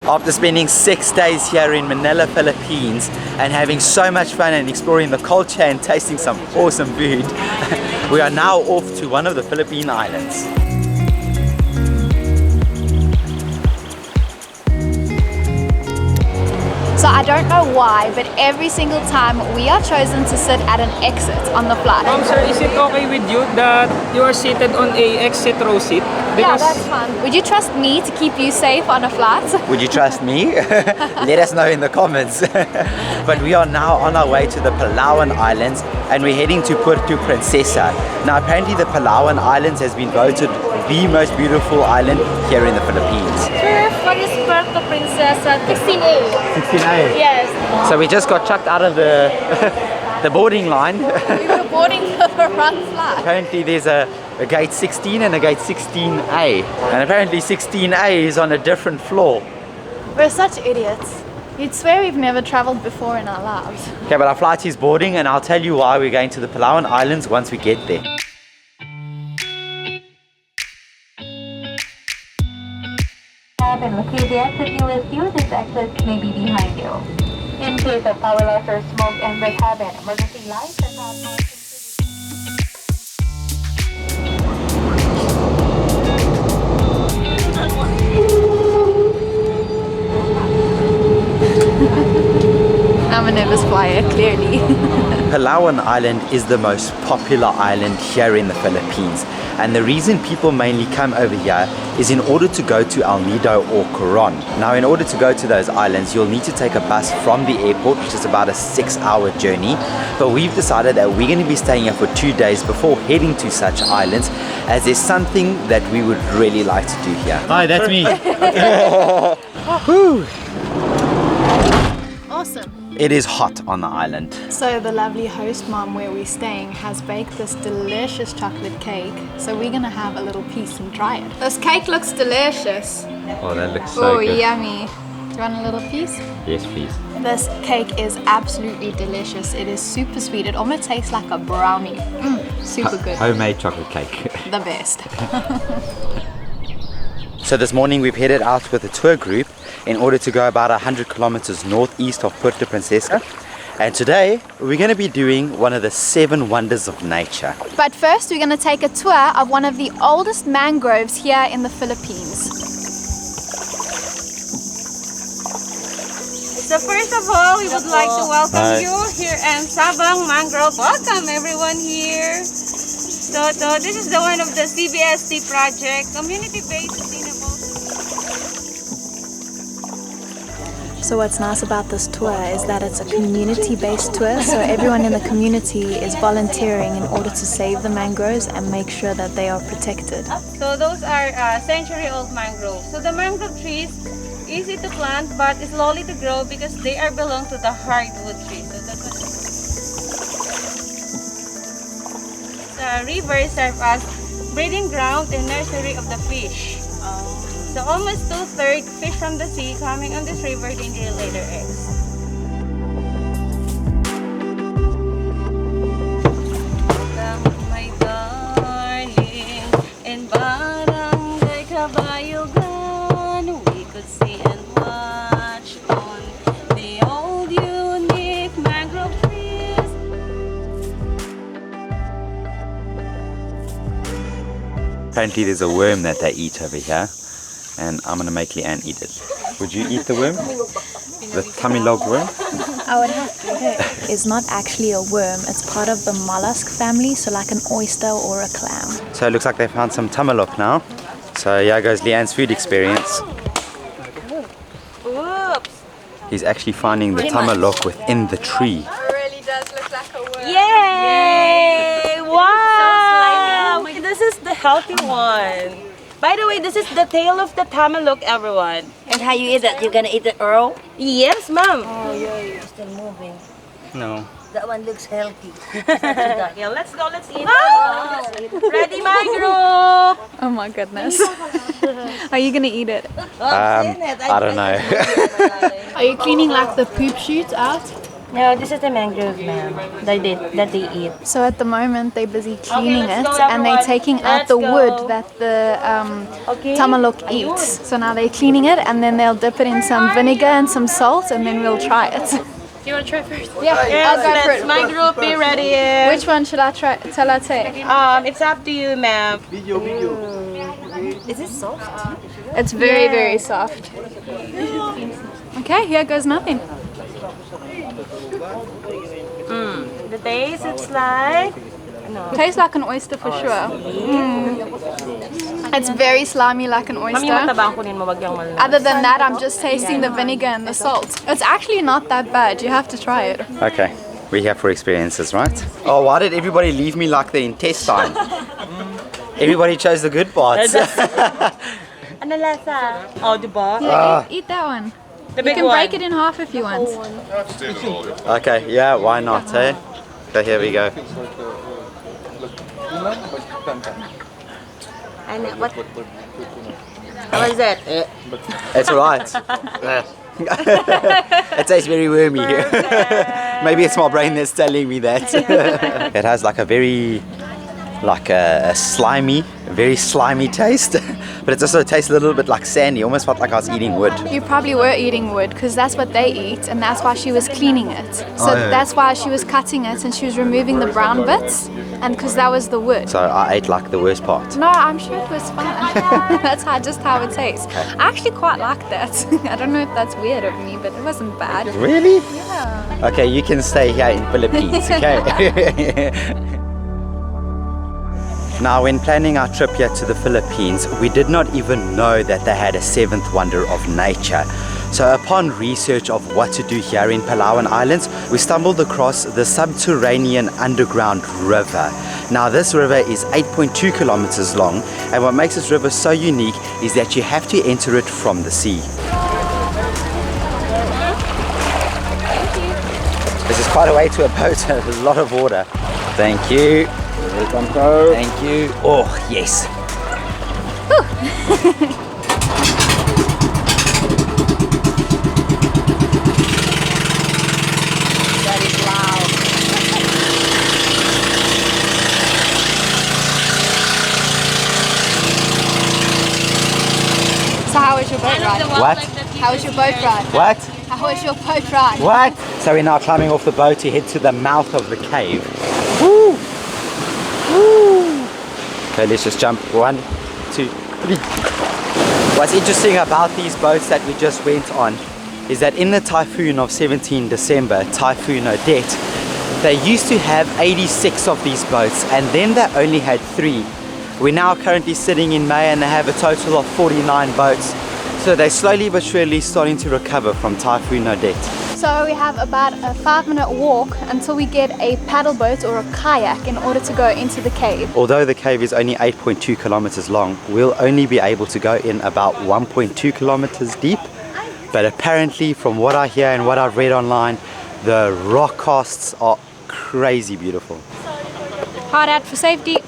After spending 6 days here in Manila, Philippines and having so much fun and exploring the culture and tasting some awesome food, we are now off to one of the Philippine islands. So I don't know why, but every single time we are chosen to sit at an exit on the flight. Sir, is it okay with you that you are seated on a exit row seat? Yeah, that's fine. Would you trust me to keep you safe on a flight? Would you trust me? Let us know in the comments. But we are now on our way to the Palawan Islands and we're heading to Puerto Princesa. Now apparently the Palawan Islands has been voted the most beautiful island here in the Philippines. Sir, what is Puerto Princesa? 16A. 16A? Yes. So we just got chucked out of the the boarding line. We were boarding for the wrong flight. Apparently there's a gate 16 and a gate 16A. And apparently 16A is on a different floor. We're such idiots. You'd swear we've never traveled before in our lives. Okay, but our flight is boarding and I'll tell you why we're going to the Palawan Islands once we get there. And locate the exit you will use. This exit may be behind you. In case of power loss or smoke, enter cabin. Emergency lights and top I'm a nervous flyer, clearly. Palawan Island is the most popular island here in the Philippines. And the reason people mainly come over here is in order to go to El Nido or Coron. Now in order to go to those islands, you'll need to take a bus from the airport, which is about a 6-hour journey. But we've decided that we're going to be staying here for 2 days before heading to such islands, as there's something that we would really like to do here. Hi, that's me. Awesome. It is hot on the island. So the lovely host mom where we're staying has baked this delicious chocolate cake. So we're gonna have a little piece and try it. This cake looks delicious. Oh, that looks so Oh, good. yummy. Do you want a little piece? Yes, please. This cake is absolutely delicious. It is super sweet. It almost tastes like a brownie. Super good. Homemade chocolate cake. The best. So this morning we've headed out with a tour group in order to go about 100 kilometers northeast of Puerto Princesa. And today we're going to be doing one of the 7 wonders of nature. But first we're going to take a tour of one of the oldest mangroves here in the Philippines. So first of all, we would like to welcome you here in Sabang Mangrove. Welcome everyone here. So this is the one of the CBST project, community-based sustainable. So what's nice about this tour is that it's a community-based tour, so everyone in the community is volunteering in order to save the mangroves and make sure that they are protected. So those are century-old mangroves. So the mangrove trees, easy to plant but slowly to grow because they are belong to the hardwood trees. So the river serves as breeding ground and nursery of the fish. So almost 2/3 fish from the sea coming on this river, then they lay their eggs. Welcome, my darling, in Barangay Cabayugan, we could see and watch on the old unique mangrove trees. Apparently there's a worm that they eat over here. And I'm gonna make Leanne eat it. Would you eat the worm? The Tamalek worm? I would have to. It's not actually a worm, it's part of the mollusk family, so like an oyster or a clam. So it looks like they found some Tamalek now. So here goes Leanne's food experience. Whoops! He's actually finding the Tamalek within the tree. It really does look like a worm. Yay! Wow! This is the healthy one. By the way, this is the tail of the Tamalek, everyone. And how you eat it? You're gonna eat it raw? Yes, ma'am. Oh, yeah, it's still moving. No. That one looks healthy. Yeah, let's go, let's eat. Ready, my group? Oh my goodness. Are you gonna eat it? I don't know. Are you cleaning like the poop shoots out? No, this is the mangrove, ma'am, that they eat. So at the moment they're busy cleaning it and they're taking out the wood that the Tamalek eats. So now they're cleaning it and then they'll dip it in some vinegar and some salt and then we'll try it. You want to try first? Yeah, I'll go for it. Mangrove, be ready. Which one should I try? Tell her take. It's up to you, ma'am. Is it soft? It's very, very soft. Okay, here goes nothing. The taste, it's like... Tastes like an oyster for sure. It's very slimy like an oyster. Other than that, I'm just tasting the vinegar and the salt. It's actually not that bad. You have to try it. Okay, we're here for experiences, right? Oh, why did everybody leave me like the intestine? Everybody chose the good parts. Ano lasa? Oh, diba? Yeah, eat that one. The You big can one. break it in half if you want. Okay, yeah, why not, eh? So here we go. And what? How is it? It's alright. It tastes very wormy here. Maybe it's my brain that's telling me that. It has like a very, like a slimy, very slimy taste. But it also tastes a little bit like sandy. Almost felt like I was eating wood. You probably were eating wood because that's what they eat and that's why she was cleaning it. So that's why she was cutting it and she was removing the brown bits and because that was the wood. So I ate like the worst part. No, I'm sure it was fine. That's just how it tastes. I actually quite like that. I don't know if that's weird of me, but it wasn't bad. Really? Yeah. Okay, you can stay here in Philippines, okay? Now, when planning our trip here to the Philippines, we did not even know that they had a seventh wonder of nature. So upon research of what to do here in Palawan Islands, we stumbled across the subterranean underground river. Now, this river is 8.2 kilometers long, and what makes this river so unique is that you have to enter it from the sea. This is quite a way to a boat, there's a lot of water. Thank you. Thank you. Oh, yes. That is loud. So how was your boat ride? What? How was your boat ride? What? How was your boat ride? What? So we're now climbing off the boat to head to the mouth of the cave. Woo! Woo! Okay, let's just jump. 1, 2, 3. What's interesting about these boats that we just went on is that in the typhoon of 17 December, Typhoon Odette, they used to have 86 of these boats and then they only had 3. We're now currently sitting in May and they have a total of 49 boats. So they're slowly but surely starting to recover from Typhoon Odette. So we have about a 5-minute walk until we get a paddle boat or a kayak in order to go into the cave. Although the cave is only 8.2 kilometers long, we'll only be able to go in about 1.2 kilometers deep. But apparently, from what I hear and what I've read online, the rock casts are crazy beautiful. Hard hat for safety.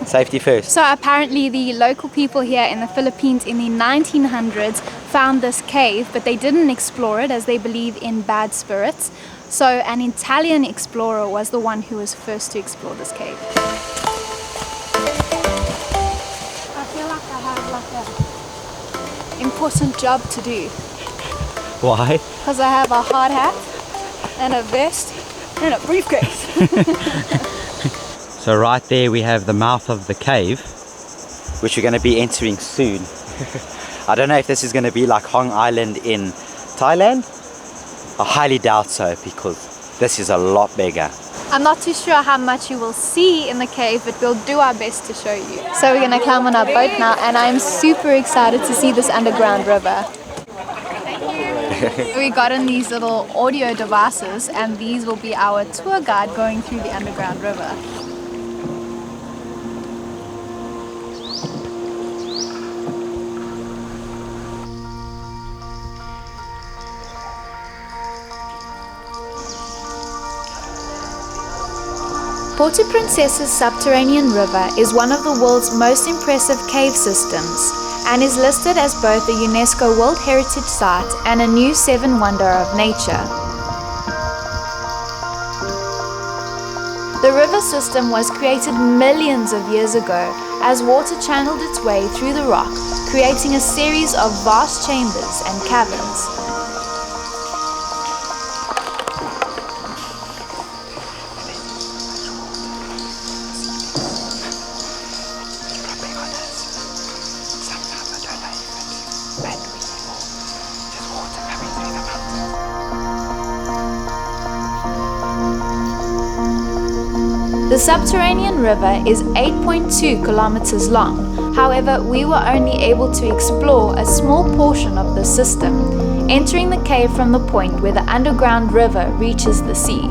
Safety first. So apparently the local people here in the Philippines in the 1900s found this cave, but they didn't explore it as they believe in bad spirits. So an Italian explorer was the one who was first to explore this cave. I feel like I have like an important job to do. Why? Because I have a hard hat and a vest and a briefcase. So right there we have the mouth of the cave, which we're going to be entering soon. I don't know if this is going to be like Hong Island in Thailand. I highly doubt so because this is a lot bigger. I'm not too sure how much you will see in the cave, but we'll do our best to show you. So we're going to climb on our boat now and I'm super excited to see this underground river. We got in these little audio devices and these will be our tour guide going through the underground river. Puerto Princesa Subterranean River is one of the world's most impressive cave systems and is listed as both a UNESCO World Heritage Site and a new 7 Wonder of Nature. The river system was created millions of years ago as water channeled its way through the rock, creating a series of vast chambers and caverns. The subterranean river is 8.2 kilometers long. However, we were only able to explore a small portion of the system, entering the cave from the point where the underground river reaches the sea.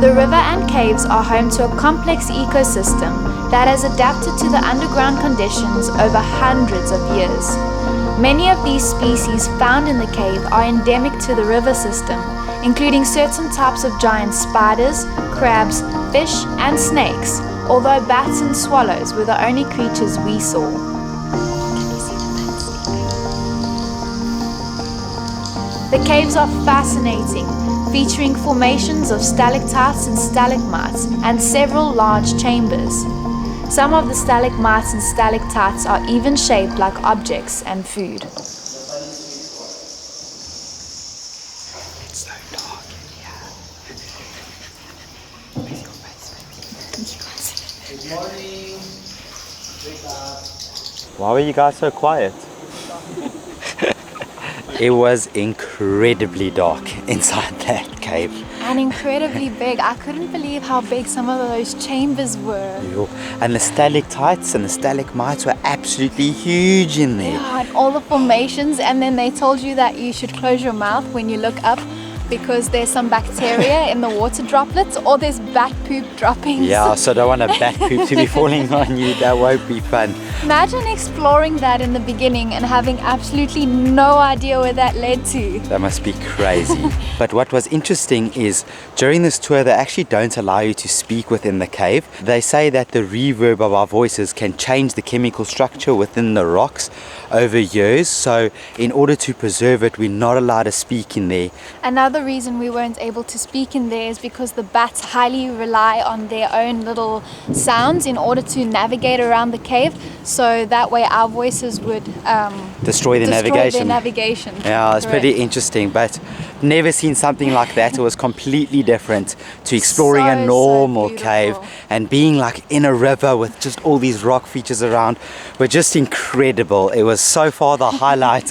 The river and caves are home to a complex ecosystem that has adapted to the underground conditions over hundreds of years. Many of these species found in the cave are endemic to the river system, including certain types of giant spiders, crabs, fish, and snakes, although bats and swallows were the only creatures we saw. The caves are fascinating, featuring formations of stalactites and stalagmites and several large chambers. Some of the stalagmites and stalactites are even shaped like objects and food. It's so dark in here. Good morning. Wake up. Why were you guys so quiet? It was incredibly dark inside that cave. And incredibly big. I couldn't believe how big some of those chambers were. And the stalactites and the stalagmites were absolutely huge in there. Yeah, and all the formations, and then they told you that you should close your mouth when you look up because there's some bacteria in the water droplets, or there's bat poop droppings. Yeah, so don't want a bat poop to be falling on you. That won't be fun. Imagine exploring that in the beginning and having absolutely no idea where that led to. That must be crazy. But what was interesting is during this tour, they actually don't allow you to speak within the cave. They say that the reverb of our voices can change the chemical structure within the rocks over years. So in order to preserve it, we're not allowed to speak in there. Another reason we weren't able to speak in there is because the bats highly rely on their own little sounds in order to navigate around the cave. So that way our voices would destroy their navigation. Yeah, it's pretty interesting, but never seen something like that. It was completely different to exploring a normal cave, and being like in a river with just all these rock features around were just incredible. It was so far the highlight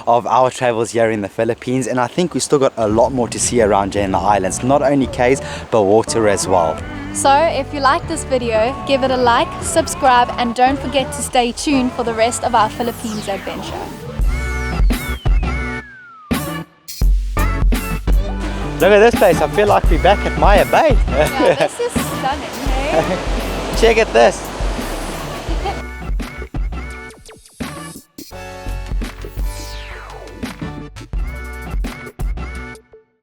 of our travels here in the Philippines, and I think we still got a lot more to see around here in the islands, not only caves but water as well. So if you like this video, give it a like, subscribe, and don't forget to stay tuned for the rest of our Philippines adventure. Look at this place. I feel like we're back at Maya Bay. Yeah, this is stunning, hey? Check at this.